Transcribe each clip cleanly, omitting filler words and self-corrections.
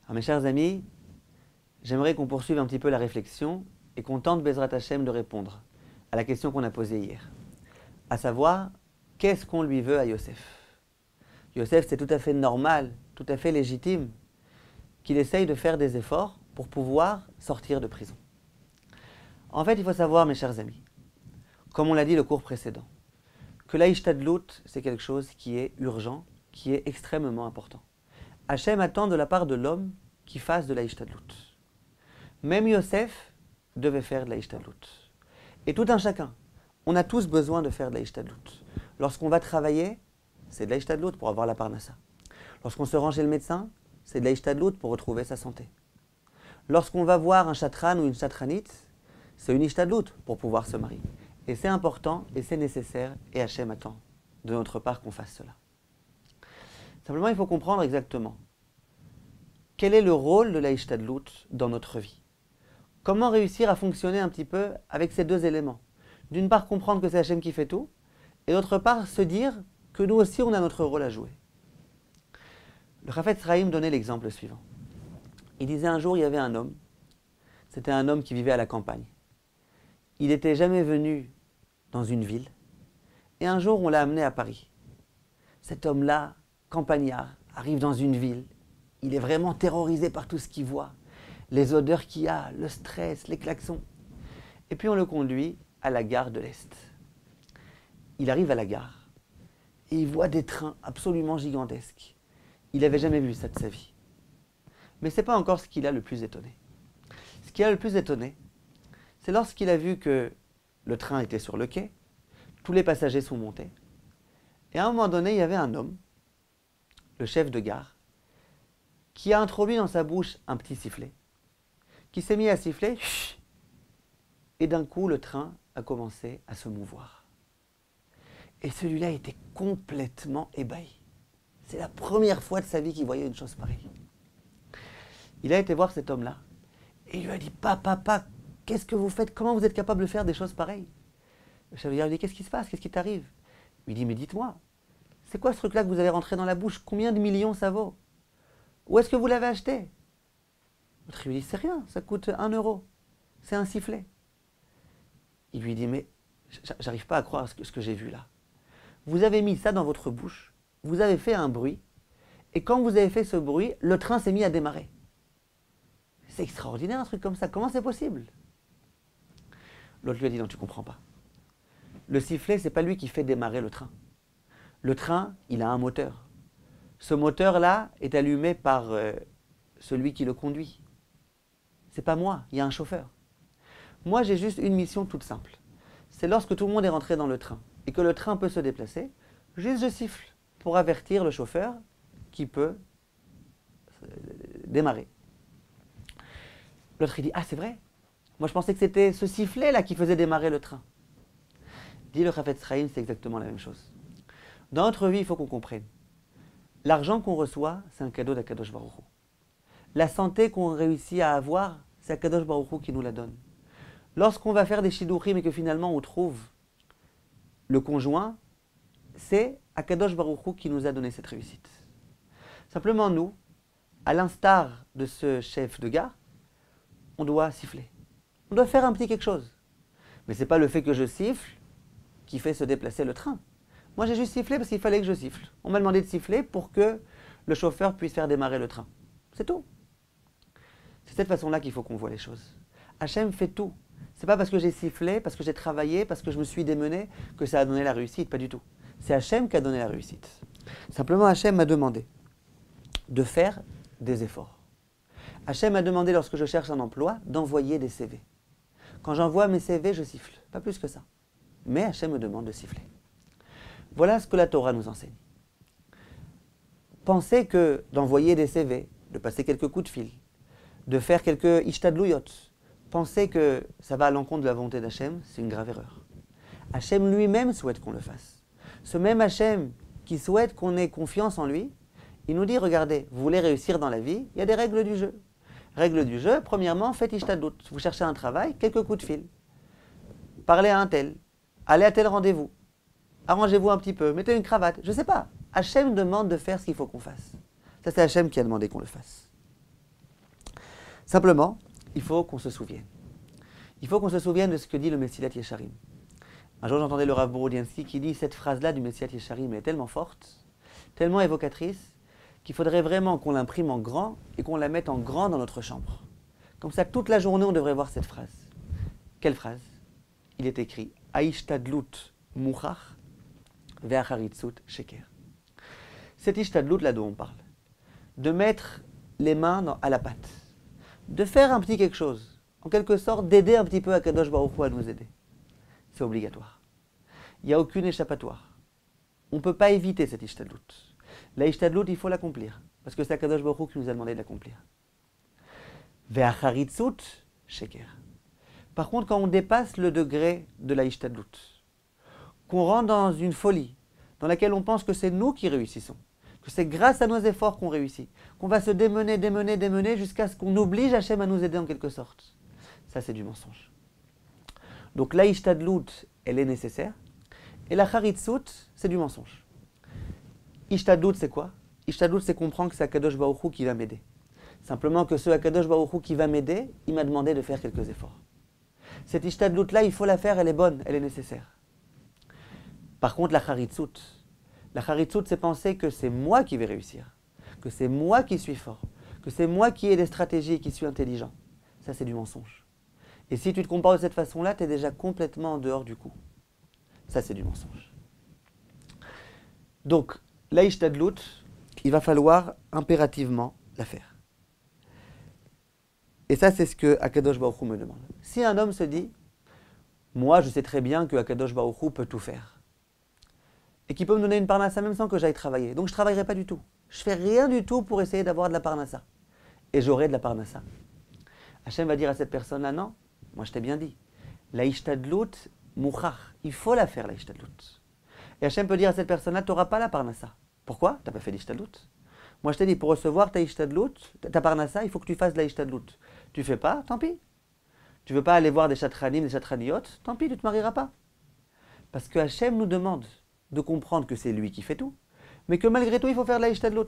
Alors mes chers amis, j'aimerais qu'on poursuive un petit peu la réflexion et qu'on tente Bezrat Hashem de répondre à la question qu'on a posée hier. À savoir, qu'est-ce qu'on lui veut à Yosef? Yosef, c'est tout à fait normal, tout à fait légitime qu'il essaye de faire des efforts pour pouvoir sortir de prison. En fait, il faut savoir, mes chers amis, comme on l'a dit le cours précédent, que l'Aïshtadlout, c'est quelque chose qui est urgent, qui est extrêmement important. Hachem attend de la part de l'homme qu'il fasse de l'Aïshtadlout. Même Yosef devait faire de l'Aïshtadlout. Et tout un chacun, on a tous besoin de faire de l'Aïshtadlout. Lorsqu'on va travailler, c'est de l'Aïshtadlout pour avoir la parnassa. Lorsqu'on se rend chez le médecin, c'est de l'Aïshtadlout pour retrouver sa santé. Lorsqu'on va voir un chatran ou une chatranite, c'est une Ishtadlout pour pouvoir se marier. Et c'est important, et c'est nécessaire, et Hachem attend de notre part qu'on fasse cela. Simplement, il faut comprendre exactement quel est le rôle de l'Aïshtadlout dans notre vie. Comment réussir à fonctionner un petit peu avec ces deux éléments. D'une part, comprendre que c'est Hachem qui fait tout, et d'autre part, se dire que nous aussi, on a notre rôle à jouer. Le Chafetz Chaim donnait l'exemple suivant. Il disait un jour, il y avait un homme, c'était un homme qui vivait à la campagne. Il n'était jamais venu dans une ville, et un jour, on l'a amené à Paris. Cet homme-là, campagnard, arrive dans une ville, il est vraiment terrorisé par tout ce qu'il voit, les odeurs qu'il y a, le stress, les klaxons. Et puis on le conduit à la gare de l'Est. Il arrive à la gare, et il voit des trains absolument gigantesques. Il n'avait jamais vu ça de sa vie. Mais ce n'est pas encore ce qui l'a le plus étonné. Ce qui l'a le plus étonné, c'est lorsqu'il a vu que le train était sur le quai, tous les passagers sont montés, et à un moment donné, il y avait un homme, le chef de gare, qui a introduit dans sa bouche un petit sifflet, qui s'est mis à siffler, et d'un coup, le train a commencé à se mouvoir. Et celui-là était complètement ébahi. C'est la première fois de sa vie qu'il voyait une chose pareille. Il a été voir cet homme-là, et il lui a dit, Papa, qu'est-ce que vous faites? Comment vous êtes capable de faire des choses pareilles? Le chef de gare lui dit, qu'est-ce qui se passe? Qu'est-ce qui t'arrive? Il dit, mais dites-moi, c'est quoi ce truc-là que vous avez rentré dans la bouche? Combien de millions ça vaut? Où est-ce que vous l'avez acheté? L'autre lui dit, c'est rien, ça coûte 1 euro. C'est un sifflet. Il lui dit, mais j'arrive pas à croire ce que j'ai vu là. Vous avez mis ça dans votre bouche, vous avez fait un bruit, et quand vous avez fait ce bruit, le train s'est mis à démarrer. C'est extraordinaire un truc comme ça, comment c'est possible? L'autre lui a dit, non, tu comprends pas. Le sifflet, c'est pas lui qui fait démarrer le train. Le train, il a un moteur. Ce moteur-là est allumé par celui qui le conduit. C'est pas moi, il y a un chauffeur. Moi, j'ai juste une mission toute simple. C'est lorsque tout le monde est rentré dans le train et que le train peut se déplacer, juste je siffle pour avertir le chauffeur qui peut démarrer. L'autre, il dit, ah, c'est vrai? Moi, je pensais que c'était ce sifflet-là qui faisait démarrer le train. Dit le Chafetz Chaim, c'est exactement la même chose. Dans notre vie, il faut qu'on comprenne. L'argent qu'on reçoit, c'est un cadeau d'Akadosh Baruch Hu. La santé qu'on réussit à avoir, c'est Akadosh Baruch Hu qui nous la donne. Lorsqu'on va faire des shidduchim et que finalement on trouve le conjoint, c'est Akadosh Baruch Hu qui nous a donné cette réussite. Simplement nous, à l'instar de ce chef de gare, on doit siffler. On doit faire un petit quelque chose. Mais ce n'est pas le fait que je siffle qui fait se déplacer le train. Moi j'ai juste sifflé parce qu'il fallait que je siffle. On m'a demandé de siffler pour que le chauffeur puisse faire démarrer le train. C'est tout. C'est de cette façon-là qu'il faut qu'on voit les choses. Hachem fait tout. C'est pas parce que j'ai sifflé, parce que j'ai travaillé, parce que je me suis démené que ça a donné la réussite, pas du tout. C'est Hachem qui a donné la réussite. Simplement Hachem m'a demandé de faire des efforts. Hachem m'a demandé lorsque je cherche un emploi d'envoyer des CV. Quand j'envoie mes CV, je siffle, pas plus que ça. Mais Hachem me demande de siffler. Voilà ce que la Torah nous enseigne. Pensez que d'envoyer des CV, de passer quelques coups de fil, de faire quelques ishtadlouyot, pensez que ça va à l'encontre de la volonté d'Hachem, c'est une grave erreur. Hachem lui-même souhaite qu'on le fasse. Ce même Hachem qui souhaite qu'on ait confiance en lui, il nous dit, regardez, vous voulez réussir dans la vie, il y a des règles du jeu. Règle du jeu, premièrement, faites ishtadlout. Vous cherchez un travail, quelques coups de fil. Parlez à un tel, allez à tel rendez-vous. Arrangez-vous un petit peu, mettez une cravate, je ne sais pas. Hachem demande de faire ce qu'il faut qu'on fasse. Ça, c'est Hachem qui a demandé qu'on le fasse. Simplement, il faut qu'on se souvienne. Il faut qu'on se souvienne de ce que dit le Messilat Yesharim. Un jour, j'entendais le Rav Borodyansky qui dit cette phrase-là du Messilat Yesharim est tellement forte, tellement évocatrice, qu'il faudrait vraiment qu'on l'imprime en grand et qu'on la mette en grand dans notre chambre. Comme ça, toute la journée, on devrait voir cette phrase. Quelle phrase? Il est écrit Aishtadlut muchach ve'acharitzut sheker. Cette Ishtadlut là dont on parle, de mettre les mains à la pâte, de faire un petit quelque chose, en quelque sorte d'aider un petit peu Akadosh Baruch Hu à nous aider. C'est obligatoire. Il n'y a aucune échappatoire. On ne peut pas éviter cette Ishtadlut. La Ishtadlut, il faut l'accomplir, parce que c'est Akadosh Baruch Hu qui nous a demandé de l'accomplir. Ve'acharitzut sheker. Par contre, quand on dépasse le degré de la Ishtadlut, qu'on rentre dans une folie, dans laquelle on pense que c'est nous qui réussissons, que c'est grâce à nos efforts qu'on réussit, qu'on va se démener jusqu'à ce qu'on oblige Hachem à nous aider en quelque sorte. Ça, c'est du mensonge. Donc la Ishtadlut, elle est nécessaire, et la Charitzut, c'est du mensonge. Ishtadlut, c'est quoi? Ishtadlut, c'est comprendre que c'est Akadosh Baruch Hu qui va m'aider. Simplement que ce Akadosh Baruch Hu qui va m'aider, il m'a demandé de faire quelques efforts. Cette Ishtadlut-là, il faut la faire, elle est bonne, elle est nécessaire. Par contre, la Charitzut, c'est penser que c'est moi qui vais réussir, que c'est moi qui suis fort, que c'est moi qui ai des stratégies et qui suis intelligent. Ça, c'est du mensonge. Et si tu te compares de cette façon-là, tu es déjà complètement en dehors du coup. Ça, c'est du mensonge. Donc, la Ishtadlut, il va falloir impérativement la faire. Et ça, c'est ce que Akadosh Baruch Hu me demande. Si un homme se dit, moi, je sais très bien que Akadosh Baruch Hu peut tout faire, et qu'il peut me donner une parnassa même sans que j'aille travailler, donc je ne travaillerai pas du tout. Je ne fais rien du tout pour essayer d'avoir de la parnassa. Et j'aurai de la parnassa. Hachem va dire à cette personne-là, non, moi je t'ai bien dit, la Ishtadlut muchach, il faut la faire la Ishtadlut. Et Hachem peut dire à cette personne-là, tu n'auras pas la parnassa. Pourquoi? Tu n'as pas fait l'Ishtadlut. Moi je t'ai dit, pour recevoir ta Ishtadlut, ta parnassa, il faut que tu fasses de la Ishtadlut. Tu ne fais pas, tant pis. Tu ne veux pas aller voir des chatranim, des chatraniyot, tant pis, tu ne te marieras pas. Parce que Hachem nous demande de comprendre que c'est lui qui fait tout, mais que malgré tout, il faut faire de la Ishtadlut.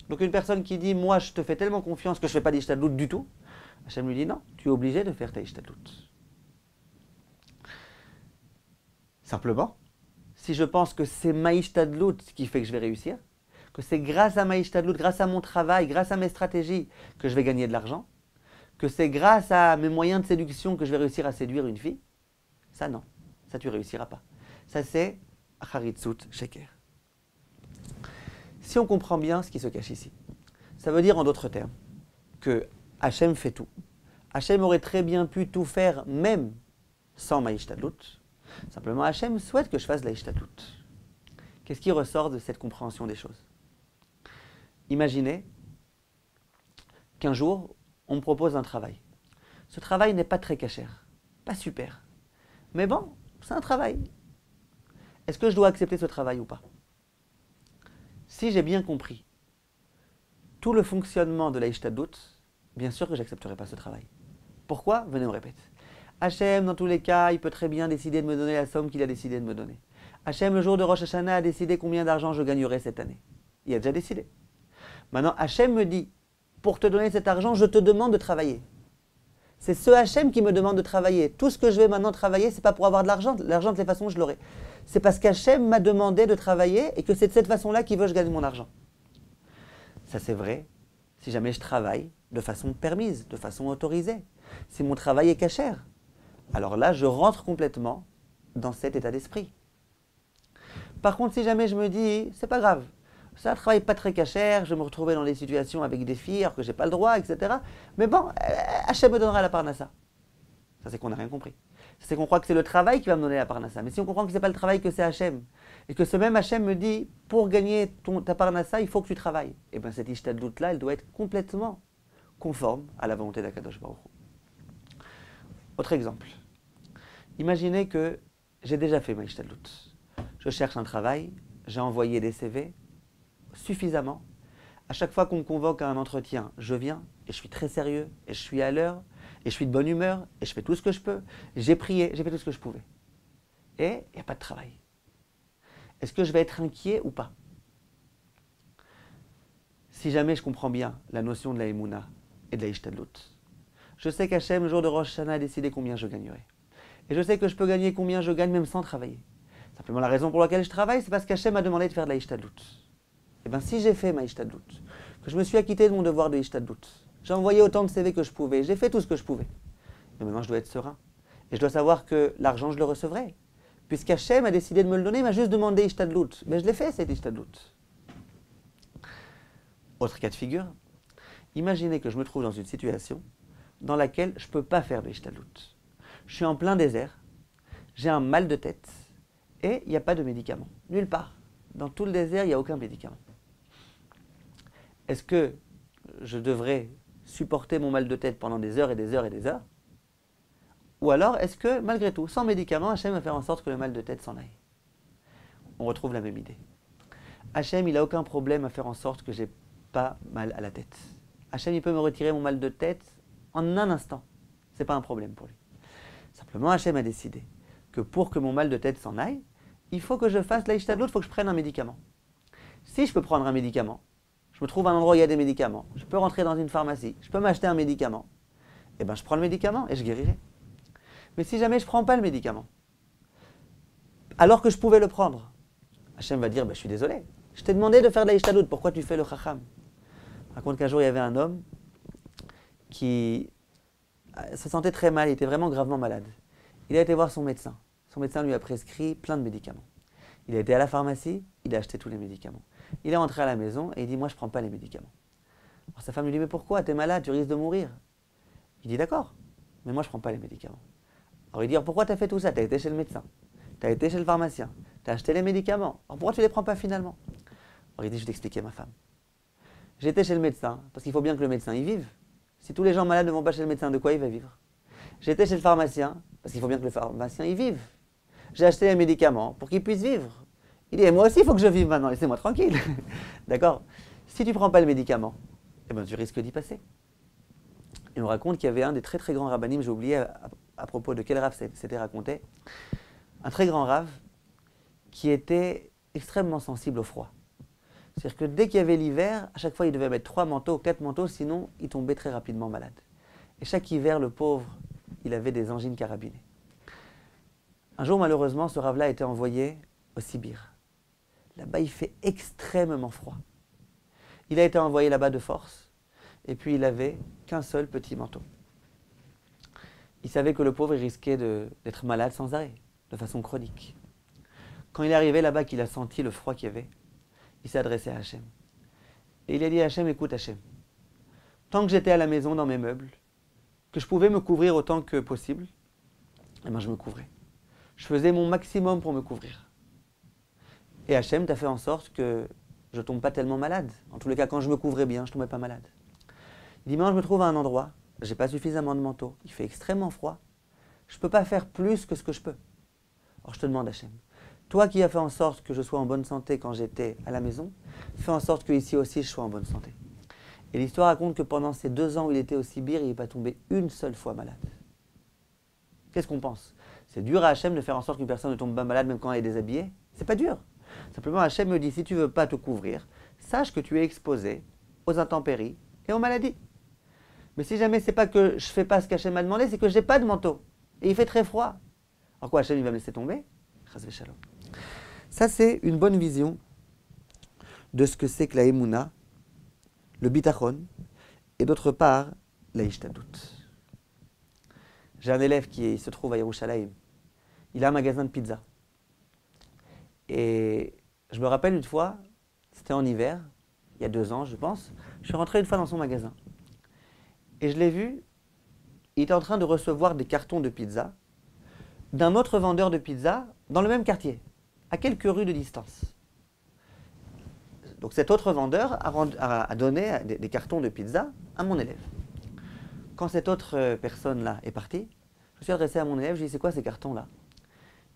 Donc une personne qui dit, moi je te fais tellement confiance que je ne fais pas d'Ishtadlut du tout, Hachem lui dit, non, tu es obligé de faire ta Ishtadlut. Simplement, si je pense que c'est ma Ishtadlut qui fait que je vais réussir, que c'est grâce à ma Ishtadlut, grâce à mon travail, grâce à mes stratégies que je vais gagner de l'argent, que c'est grâce à mes moyens de séduction que je vais réussir à séduire une fille, ça non, ça tu ne réussiras pas. Ça c'est Charitzut Sheker. Si on comprend bien ce qui se cache ici, ça veut dire en d'autres termes que Hachem fait tout. Hachem aurait très bien pu tout faire même sans ma Ishtadlut. Simplement Hachem souhaite que je fasse la Ishtadlut. Qu'est-ce qui ressort de cette compréhension des choses? Imaginez qu'un jour, on me propose un travail. Ce travail n'est pas très cachère, pas super. Mais bon, c'est un travail. Est-ce que je dois accepter ce travail ou pas? Si j'ai bien compris tout le fonctionnement de la Ishtadlut, bien sûr que je n'accepterai pas ce travail. Pourquoi? Venez, on répète. Hachem, dans tous les cas, il peut très bien décider de me donner la somme qu'il a décidé de me donner. Hachem, le jour de Rosh Hashanah, a décidé combien d'argent je gagnerai cette année. Il a déjà décidé. Maintenant, Hachem me dit, pour te donner cet argent, je te demande de travailler. C'est ce Hachem qui me demande de travailler. Tout ce que je vais maintenant travailler, ce n'est pas pour avoir de l'argent. L'argent, de toute façon, je l'aurai. C'est parce qu'Hachem m'a demandé de travailler et que c'est de cette façon-là qu'il veut que je gagne mon argent. Ça, c'est vrai si jamais je travaille de façon permise, de façon autorisée. Si mon travail est cachère, alors là, je rentre complètement dans cet état d'esprit. Par contre, si jamais je me dis, c'est pas grave, c'est un travail pas très cachère, je vais me retrouver dans des situations avec des filles alors que j'ai pas le droit, etc. Mais bon, Hachem me donnera la parnassa. Ça, c'est qu'on n'a rien compris. C'est qu'on croit que c'est le travail qui va me donner la parnassa. Mais si on comprend que ce n'est pas le travail, que c'est Hachem, et que ce même Hachem me dit, pour gagner ta parnassa, il faut que tu travailles. Et bien cette Ishtadlut-là, elle doit être complètement conforme à la volonté d'Akadosh Baruch Hu. Autre exemple. Imaginez que j'ai déjà fait ma Ishtadlut. Je cherche un travail, j'ai envoyé des CV suffisamment. À chaque fois qu'on me convoque à un entretien, je viens, et je suis très sérieux, et je suis à l'heure, et je suis de bonne humeur, et je fais tout ce que je peux. J'ai prié, j'ai fait tout ce que je pouvais. Et il n'y a pas de travail. Est-ce que je vais être inquiet ou pas? Si jamais je comprends bien la notion de la Emouna et de la Ishtadlut. Je sais qu'Hachem, le jour de Rosh Hashanah, a décidé combien je gagnerai. Et je sais que je peux gagner combien je gagne même sans travailler. Simplement, la raison pour laquelle je travaille, c'est parce qu'Hachem m'a demandé de faire de la Ishtadlut. Et bien, si j'ai fait ma Ishtadlut, que je me suis acquitté de mon devoir de Ishtadlut, j'ai envoyé autant de CV que je pouvais, j'ai fait tout ce que je pouvais. Mais maintenant, je dois être serein. Et je dois savoir que l'argent, je le recevrai. Puisqu'Hachem a décidé de me le donner, il m'a juste demandé Ishtadlut. Mais je l'ai fait, cette Ishtadlut. Autre cas de figure, imaginez que je me trouve dans une situation dans laquelle je ne peux pas faire de Ishtadlut. Je suis en plein désert, j'ai un mal de tête et il n'y a pas de médicament. Nulle part. Dans tout le désert, il n'y a aucun médicament. Est-ce que je devrais supporter mon mal de tête pendant des heures et des heures et des heures? Ou alors, est-ce que, malgré tout, sans médicament, Hachem va faire en sorte que le mal de tête s'en aille? On retrouve la même idée. Hachem, il n'a aucun problème à faire en sorte que je n'ai pas mal à la tête. Hachem, il peut me retirer mon mal de tête en un instant. Ce n'est pas un problème pour lui. Simplement, Hachem a décidé que pour que mon mal de tête s'en aille, il faut que je fasse la Ishtadlut, il faut que je prenne un médicament. Si je peux prendre un médicament, je me trouve à un endroit où il y a des médicaments, je peux rentrer dans une pharmacie, je peux m'acheter un médicament, et bien je prends le médicament et je guérirai. Mais si jamais je ne prends pas le médicament, alors que je pouvais le prendre, Hachem va dire, je suis désolé, je t'ai demandé de faire de la Ishtadlut, pourquoi tu fais le Chacham? Je raconte qu'un jour il y avait un homme qui se sentait très mal, il était vraiment gravement malade. Il a été voir son médecin. Son médecin lui a prescrit plein de médicaments. Il a été à la pharmacie, il a acheté tous les médicaments. Il est rentré à la maison et il dit, moi je ne prends pas les médicaments. Alors sa femme lui dit, mais pourquoi? Tu es malade, tu risques de mourir. Il dit, d'accord, mais moi je ne prends pas les médicaments. Alors il dit, pourquoi tu as fait tout ça? Tu as été chez le médecin, tu as été chez le pharmacien, tu as acheté les médicaments. Alors pourquoi tu ne les prends pas finalement? Alors il dit, je vais t'expliquer ma femme. J'ai été chez le médecin, parce qu'il faut bien que le médecin y vive. Si tous les gens malades ne vont pas chez le médecin, de quoi il va vivre? J'ai été chez le pharmacien, parce qu'il faut bien que le pharmacien y vive. J'ai acheté les médicaments pour qu'il puisse vivre. Il dit, moi aussi, il faut que je vive maintenant, laissez-moi tranquille. D'accord? Si tu ne prends pas le médicament, eh ben, tu risques d'y passer. Et on raconte qu'il y avait un des très très grands rabbinim, j'ai oublié à propos de quel rave c'était raconté, un très grand rave qui était extrêmement sensible au froid. C'est-à-dire que dès qu'il y avait l'hiver, à chaque fois il devait mettre 3 manteaux, 4 manteaux, sinon il tombait très rapidement malade. Et chaque hiver, le pauvre, il avait des angines carabinées. Un jour, malheureusement, ce rave-là a été envoyé au Sibir. Là-bas, il fait extrêmement froid. Il a été envoyé là-bas de force, et puis il n'avait qu'un seul petit manteau. Il savait que le pauvre risquait d'être malade sans arrêt, de façon chronique. Quand il est arrivé là-bas, qu'il a senti le froid qu'il y avait, il s'est adressé à Hachem. Et il a dit à Hachem, écoute Hachem, tant que j'étais à la maison dans mes meubles, que je pouvais me couvrir autant que possible, eh ben je me couvrais. Je faisais mon maximum pour me couvrir. Et Hachem t'a fait en sorte que je ne tombe pas tellement malade. En tous les cas, quand je me couvrais bien, je ne tombais pas malade. Il dit, maintenant je me trouve à un endroit, je n'ai pas suffisamment de manteau, il fait extrêmement froid, je ne peux pas faire plus que ce que je peux. Alors je te demande Hachem, toi qui as fait en sorte que je sois en bonne santé quand j'étais à la maison, fais en sorte qu'ici aussi je sois en bonne santé. Et l'histoire raconte que pendant ces 2 ans où il était au Sibir, il n'est pas tombé une seule fois malade. Qu'est-ce qu'on pense? C'est dur à Hachem de faire en sorte qu'une personne ne tombe pas malade même quand elle est déshabillée? C'est pas dur. Simplement Hachem me dit, si tu ne veux pas te couvrir, sache que tu es exposé aux intempéries et aux maladies. Mais si jamais c'est pas que je ne fais pas ce qu'Hachem m'a demandé, c'est que je n'ai pas de manteau. Et il fait très froid. Alors quoi, Hachem il va me laisser tomber? Ça c'est une bonne vision de ce que c'est que la Emouna, le bitachon, et d'autre part, la Ishtadlut. J'ai un élève qui se trouve à Yerushalayim. Il a un magasin de pizza. Et je me rappelle une fois, c'était en hiver, il y a 2 ans je pense, je suis rentré une fois dans son magasin. Et je l'ai vu, il était en train de recevoir des cartons de pizza d'un autre vendeur de pizza dans le même quartier, à quelques rues de distance. Donc cet autre vendeur a donné des cartons de pizza à mon élève. Quand cette autre personne-là est partie, je me suis adressé à mon élève, je lui ai dit, c'est quoi ces cartons-là?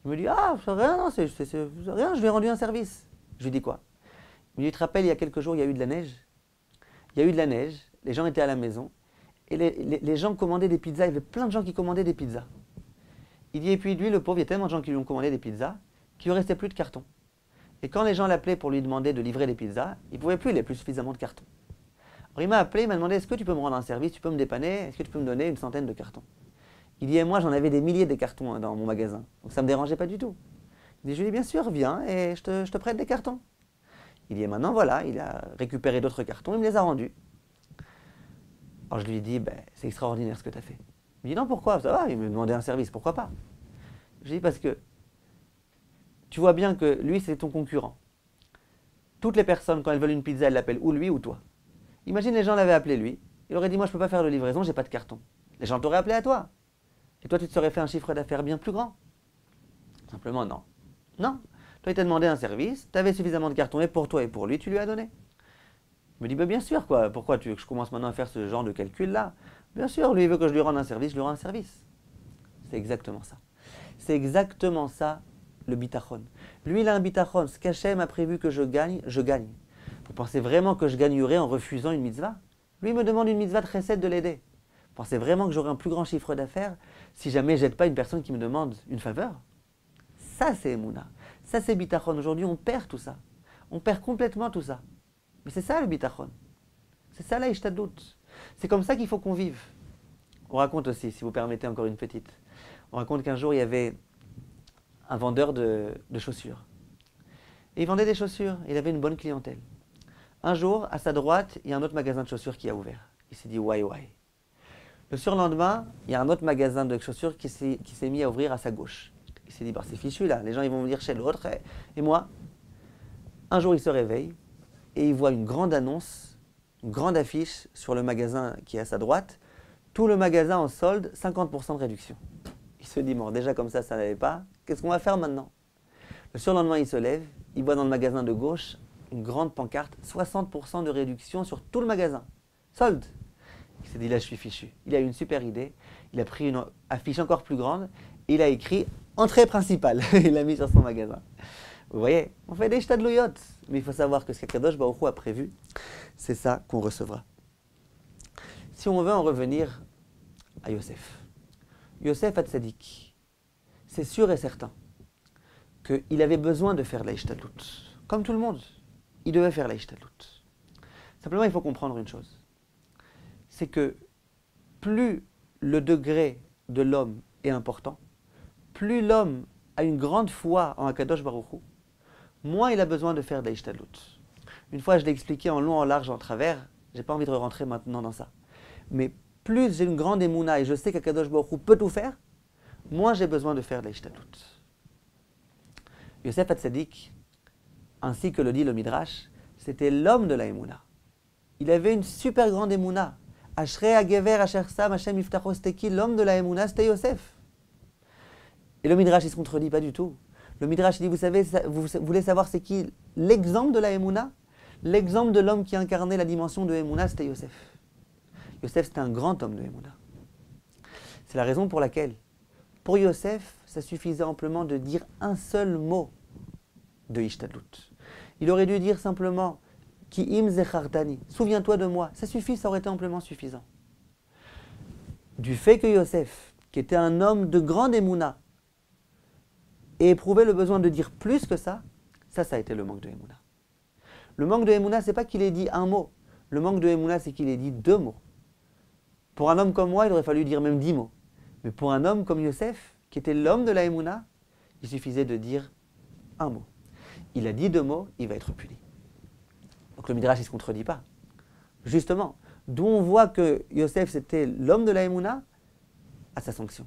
Il me dit, ah, rien, non, c'est rien, je lui ai rendu un service. Je lui ai dit quoi? Il me dit, tu te rappelles, il y a quelques jours, il y a eu de la neige. Il y a eu de la neige, les gens étaient à la maison, et les gens commandaient des pizzas, il y avait plein de gens qui commandaient des pizzas. Il dit, et puis lui, le pauvre, il y a tellement de gens qui lui ont commandé des pizzas, qu'il ne restait plus de cartons. Et quand les gens l'appelaient pour lui demander de livrer des pizzas, il ne pouvait plus, il n'avait plus suffisamment de cartons. Alors il m'a appelé, il m'a demandé, est-ce que tu peux me rendre un service, tu peux me dépanner, est-ce que tu peux me donner une centaine de cartons? Il dit, et moi j'en avais des milliers de cartons dans mon magasin, donc ça ne me dérangeait pas du tout. Il dit, je lui dis, bien sûr, viens et je te prête des cartons. Il dit, et maintenant voilà, il a récupéré d'autres cartons, il me les a rendus. Alors je lui ai dit, ben, c'est extraordinaire ce que tu as fait. Il me dit, non, pourquoi? Ça va, il me demandait un service, pourquoi pas? Je lui ai dit, parce que tu vois bien que lui, c'est ton concurrent. Toutes les personnes, quand elles veulent une pizza, elles l'appellent ou lui ou toi. Imagine les gens l'avaient appelé lui. Il aurait dit, moi je ne peux pas faire de livraison, j'ai pas de carton. Les gens t'auraient appelé à toi. Et toi, tu te serais fait un chiffre d'affaires bien plus grand. Simplement, non. Non. Toi, il t'a demandé un service, tu avais suffisamment de cartons et pour toi et pour lui, tu lui as donné. Il me dit, bah, bien sûr, quoi. Pourquoi tu veux que je commence maintenant à faire ce genre de calcul-là? Bien sûr, lui, il veut que je lui rende un service, je lui rends un service. C'est exactement ça. C'est exactement ça, le bitachon. Lui, il a un bitachon. Ce qu'Hachem a prévu que je gagne, je gagne. Vous pensez vraiment que je gagnerais en refusant une mitzvah? Lui, il me demande une mitzvah de chesed de l'aider. Vous pensez vraiment que j'aurai un plus grand chiffre d'affaires si jamais je n'aide pas une personne qui me demande une faveur? Ça, c'est Emouna. Ça, c'est bitachon. Aujourd'hui, on perd tout ça. On perd complètement tout ça. Mais c'est ça le bitachon. C'est ça la ishtadlout. C'est comme ça qu'il faut qu'on vive. On raconte aussi, si vous permettez encore une petite. On raconte qu'un jour, il y avait un vendeur de chaussures. Et il vendait des chaussures. Il avait une bonne clientèle. Un jour, à sa droite, il y a un autre magasin de chaussures qui a ouvert. Il s'est dit, ouais. Le surlendemain, il y a un autre magasin de chaussures qui s'est mis à ouvrir à sa gauche. Il s'est dit, bah, c'est fichu là, les gens ils vont venir chez l'autre. Et moi, un jour, il se réveille et il voit une grande annonce, une grande affiche sur le magasin qui est à sa droite. Tout le magasin en solde, 50% de réduction. Il se dit, bon, déjà comme ça n'allait pas. Qu'est-ce qu'on va faire maintenant? Le surlendemain, il se lève, il voit dans le magasin de gauche une grande pancarte, 60% de réduction sur tout le magasin. Solde. Il s'est dit, là, je suis fichu. Il a eu une super idée. Il a pris une affiche encore plus grande et il a écrit entrée principale. Il l'a mis sur son magasin. Vous voyez, on fait des shtadlouyot. Mais il faut savoir que ce qu'Akadosh Baruch Hu a prévu, c'est ça qu'on recevra. Si on veut en revenir à Yosef. Yosef Hatzadik, c'est sûr et certain qu'il avait besoin de faire la ishtadlout. Comme tout le monde, il devait faire la ishtadlout. Simplement, il faut comprendre une chose. C'est que plus le degré de l'homme est important, plus l'homme a une grande foi en Akadosh Baruch Hu, moins il a besoin de faire de la ishtadlout. Une fois, je l'ai expliqué en long, en large, en travers, je n'ai pas envie de rentrer maintenant dans ça. Mais plus j'ai une grande émouna et je sais qu'Akadosh Baruch Hu peut tout faire, moins j'ai besoin de faire de la ishtadlout. Yosef Hatzadik, ainsi que le dit le Midrash, c'était l'homme de la émouna. Il avait une super grande émouna. Ashrei Hagever Asher Sam Hashem Yiftacho Steki, l'homme de la émouna, c'était Yosef. Et le Midrash, il ne se contredit pas du tout. Le Midrash, il dit, vous savez, vous voulez savoir c'est qui l'exemple de la émouna? L'exemple de l'homme qui incarnait la dimension de émouna, c'était Yosef. Yosef, c'était un grand homme de émouna. C'est la raison pour laquelle, pour Yosef, ça suffisait amplement de dire un seul mot de Ishtadlout. Il aurait dû dire simplement Ki im zechartani, souviens-toi de moi. Ça suffit, ça aurait été amplement suffisant. Du fait que Yosef, qui était un homme de grande émouna, ait éprouvé le besoin de dire plus que ça, ça a été le manque de émouna. Le manque de émouna, c'est pas qu'il ait dit un mot. Le manque de émouna, c'est qu'il ait dit 2 mots. Pour un homme comme moi, il aurait fallu dire même 10 mots. Mais pour un homme comme Yosef, qui était l'homme de la émouna, il suffisait de dire un mot. Il a dit 2 mots, il va être puni. Donc le Midrash, il ne se contredit pas. Justement, d'où on voit que Yosef, c'était l'homme de la émouna, à sa sanction.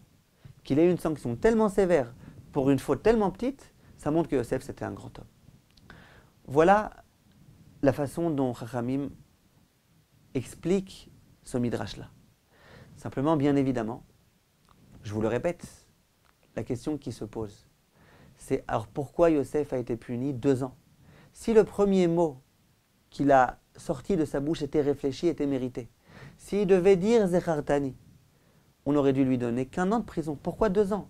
Qu'il ait eu une sanction tellement sévère pour une faute tellement petite, ça montre que Yosef, c'était un grand homme. Voilà la façon dont Chachamim explique ce Midrash-là. Simplement, bien évidemment, je vous le répète, la question qui se pose, c'est alors pourquoi Yosef a été puni 2 ans? Si le premier mot qu'il a sorti de sa bouche était réfléchi, était mérité, s'il devait dire Zechartani, on aurait dû lui donner qu'1 an de prison. Pourquoi 2 ans?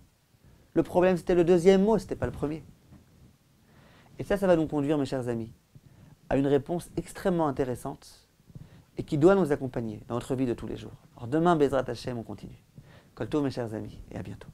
Le problème, c'était le 2e mot, ce n'était pas le premier. Et ça va nous conduire, mes chers amis, à une réponse extrêmement intéressante et qui doit nous accompagner dans notre vie de tous les jours. Alors demain, Bezrat Hashem, on continue. Kol tov, mes chers amis, et à bientôt.